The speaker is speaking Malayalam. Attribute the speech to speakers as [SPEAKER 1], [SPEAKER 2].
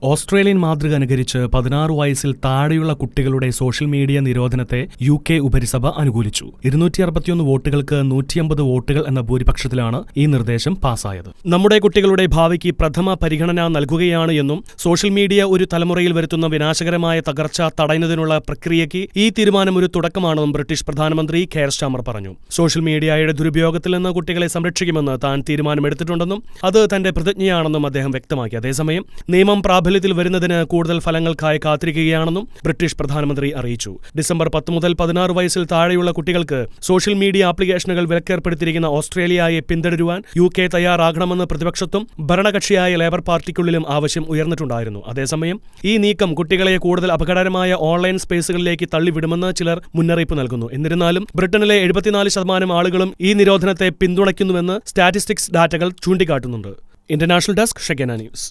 [SPEAKER 1] ഓസ്ട്രേലിയൻ മാതൃക അനുകരിച്ച് 16 വയസ്സിൽ താഴെയുള്ള കുട്ടികളുടെ സോഷ്യൽ മീഡിയ നിരോധനത്തെ UK ഉപരിസഭ അനുകൂലിച്ചു. 261 വോട്ടുകൾക്ക് 150 വോട്ടുകൾ എന്ന ഭൂരിപക്ഷത്തിലാണ് ഈ നിർദ്ദേശം പാസായത്. നമ്മുടെ കുട്ടികളുടെ ഭാവിക്ക് പ്രഥമ പരിഗണന നൽകുകയാണ് എന്നും സോഷ്യൽ മീഡിയ ഒരു തലമുറയിൽ വരുത്തുന്ന വിനാശകരമായ തകർച്ച തടയുന്നതിനുള്ള പ്രക്രിയയ്ക്ക് ഈ തീരുമാനം ഒരു തുടക്കമാണെന്നും ബ്രിട്ടീഷ് പ്രധാനമന്ത്രി കെയർ സ്റ്റാമർ പറഞ്ഞു. സോഷ്യൽ മീഡിയയുടെ ദുരുപയോഗത്തിൽ നിന്ന് കുട്ടികളെ സംരക്ഷിക്കുമെന്ന് താൻ തീരുമാനമെടുത്തിട്ടുണ്ടെന്നും അത് തന്റെ പ്രതിജ്ഞയാണെന്നും അദ്ദേഹം വ്യക്തമാക്കി. അതേസമയം നിയമം പ്രാബല്യത്തിൽ വരുന്നതിന് കൂടുതൽ ഫലങ്ങൾക്കായി കാത്തിരിക്കുകയാണെന്നും ബ്രിട്ടീഷ് പ്രധാനമന്ത്രി അറിയിച്ചു. ഡിസംബർ 10 മുതൽ 16 വയസ്സിൽ താഴെയുള്ള കുട്ടികൾക്ക് സോഷ്യൽ മീഡിയ ആപ്ലിക്കേഷനുകൾ വിലക്കേർപ്പെടുത്തിയിരിക്കുന്ന ഓസ്ട്രേലിയയെ പിന്തുടരുവാൻ UK തയ്യാറാകണമെന്ന് പ്രതിപക്ഷത്തും ഭരണകക്ഷിയായ ലേബർ പാർട്ടിക്കുള്ളിലും ആവശ്യം ഉയർന്നിട്ടുണ്ടായിരുന്നു. അതേസമയം ഈ നീക്കം കുട്ടികളെ കൂടുതൽ അപകടകരമായ ഓൺലൈൻ സ്പേസുകളിലേക്ക് തള്ളിവിടുമെന്ന് ചിലർ മുന്നറിയിപ്പ് നൽകുന്നു. എന്നിരുന്നാലും ബ്രിട്ടനിലെ 74% ആളുകളും ഈ നിരോധനത്തെ പിന്തുണയ്ക്കുന്നുവെന്ന് സ്റ്റാറ്റിസ്റ്റിക്സ് ഡാറ്റകൾ ചൂണ്ടിക്കാട്ടുന്നുണ്ട്. International desk, Shekinah news.